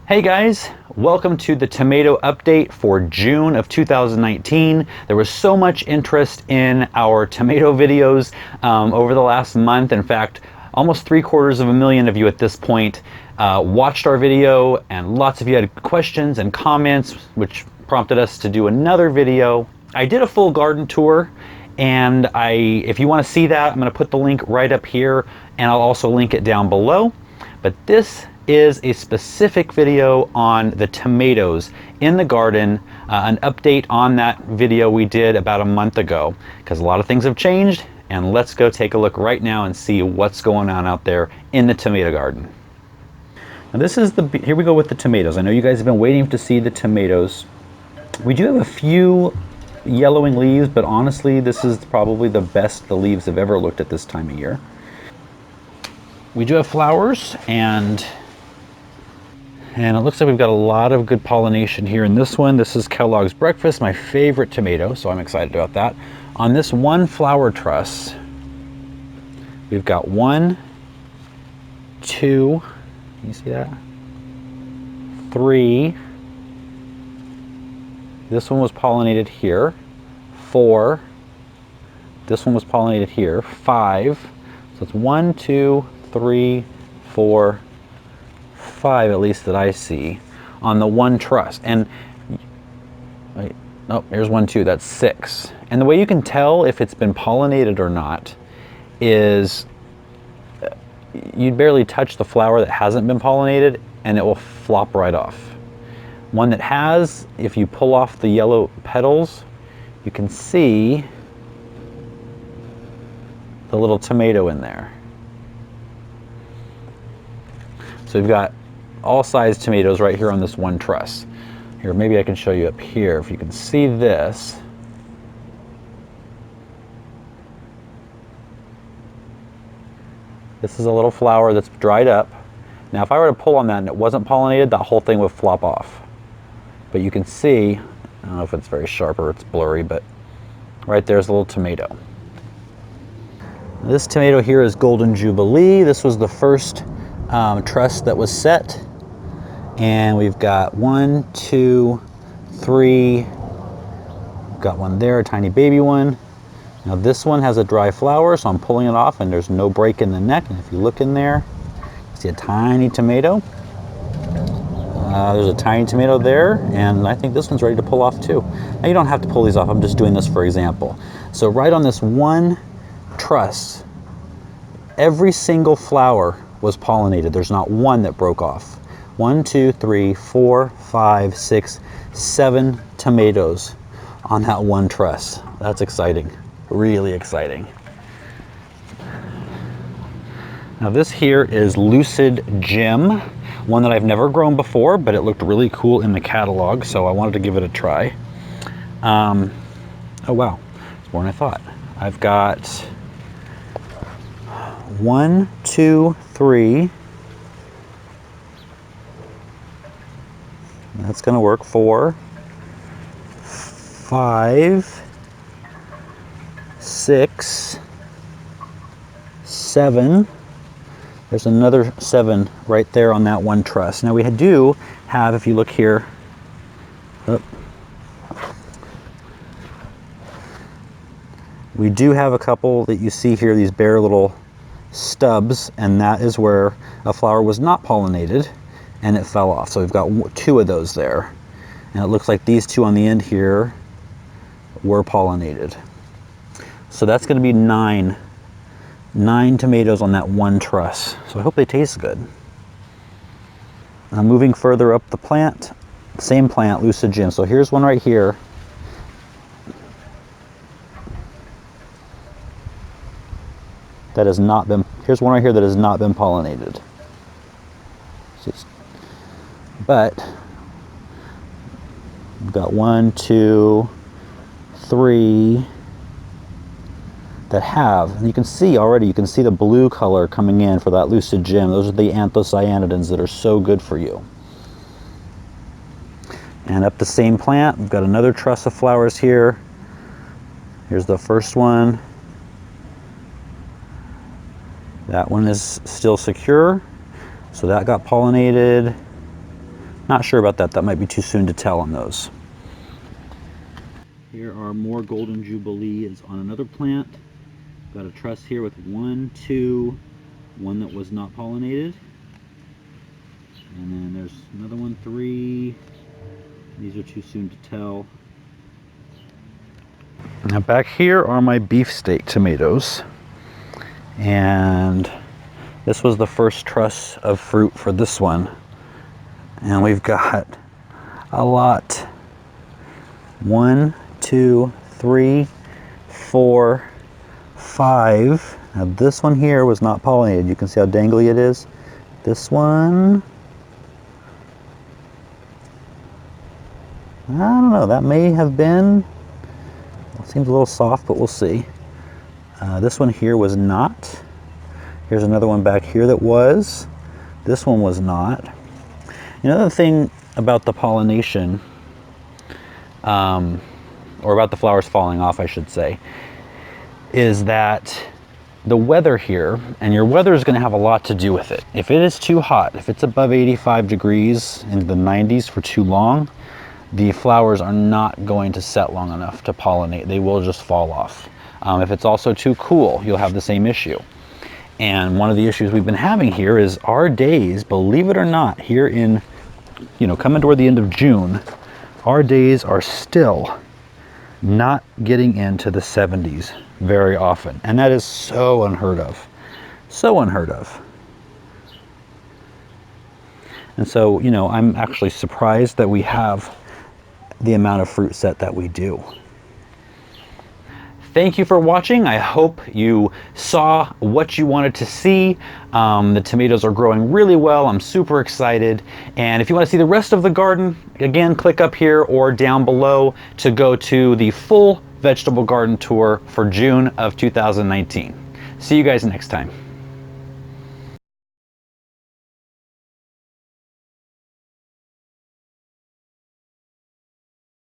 Hey guys, welcome to the tomato update for June of 2019. There was so much interest in our tomato videos over the last month. In fact, almost 750,000 of you at this point watched our video, and lots of you had questions and comments, which prompted us to do another video. I did a full garden tour, and if you want to see that, I'm going to put the link right up here, and I'll also link it down below. But this is a specific video on the tomatoes in the garden, an update on that video we did about a month ago, because a lot of things have changed. And let's go take a look right now and see what's going on out there in the tomato garden. Now here we go with the tomatoes. I know you guys have been waiting to see the tomatoes. We do have a few yellowing leaves, but honestly, this is probably the best the leaves have ever looked at this time of year. We do have flowers, and it looks like we've got a lot of good pollination here in this one. This is Kellogg's Breakfast, my favorite tomato, so I'm excited about that. On this one flower truss, we've got 1, 2, can you see that? 3. This one was pollinated here. 4. This one was pollinated here. 5. So it's 1, 2, 3, 4, 5 at least that I see on the one truss. And wait, oh, here's 1, 2, that's 6. And the way you can tell if it's been pollinated or not is you'd barely touch the flower that hasn't been pollinated and it will flop right off. One that has, if you pull off the yellow petals, you can see the little tomato in there. So we've got all size tomatoes right here on this one truss. Here, maybe I can show you up here if you can see this. This is a little flower that's dried up. Now if I were to pull on that and it wasn't pollinated, that whole thing would flop off. But you can see, I don't know if it's very sharp or it's blurry, but right there's a little tomato. This tomato here is Golden Jubilee. This was the first truss that was set, and we've got 1, 2, 3. We've got one there, a tiny baby one. Now this one has a dry flower, so I'm pulling it off, and there's no break in the neck. And if you look in there, you see a tiny tomato. There's a tiny tomato there, and I think this one's ready to pull off too. Now you don't have to pull these off, I'm just doing this for example. So right on this one truss, every single flower was pollinated. There's not one that broke off. 1, 2, 3, 4, 5, 6, 7 tomatoes on that one truss. That's exciting, really exciting. Now this here is Lucid Gem, one that I've never grown before, but it looked really cool in the catalog, so I wanted to give it a try. Oh wow, it's more than I thought. I've got 1, 2, 3. That's going to work. 4, 5, 6, 7. There's another 7 right there on that one truss. Now we do have, if you look here, we do have a couple that you see here, these bare little stubs, and that is where a flower was not pollinated and it fell off. So we've got 2 of those there, and it looks like these 2 on the end here were pollinated. So that's going to be 9 tomatoes on that one truss. So I hope they taste good. I'm moving further up the plant, same plant, Lucid Gem. So here's one right here. That has not been, here's one right here that has not been pollinated. But we've got 1, 2, 3 that have, and you can see already, you can see the blue color coming in for that Lucid Gem. Those are the anthocyanidins that are so good for you. And up the same plant, we've got another truss of flowers here. Here's the first one. That one is still secure, so that got pollinated. Not sure about that. That might be too soon to tell on those. Here are more golden jubilees on another plant. Got a truss here with 1, 2, one that was not pollinated. And then there's another one, 3. These are too soon to tell. Now back here are my beefsteak tomatoes. And this was the first truss of fruit for this one. And we've got a lot. 1, 2, 3, 4, 5. Now this one here was not pollinated. You can see how dangly it is. This one, I don't know, that may have been, it seems a little soft, but we'll see. This one here was not. Here's another one back here that was. This one was not. Another thing about the pollination, or about the flowers falling off, I should say, is that the weather here, and your weather is going to have a lot to do with it. If it is too hot, if it's above 85 degrees into the 90s for too long, the flowers are not going to set long enough to pollinate. They will just fall off. If it's also too cool, you'll have the same issue. And one of the issues we've been having here is our days, believe it or not, here in, coming toward the end of June, our days are still not getting into the 70s very often. And that is so unheard of. So unheard of. And so, I'm actually surprised that we have the amount of fruit set that we do. Thank you for watching. I hope you saw what you wanted to see. The tomatoes are growing really well. I'm super excited. And if you want to see the rest of the garden, again, click up here or down below to go to the full vegetable garden tour for June of 2019. See you guys next time.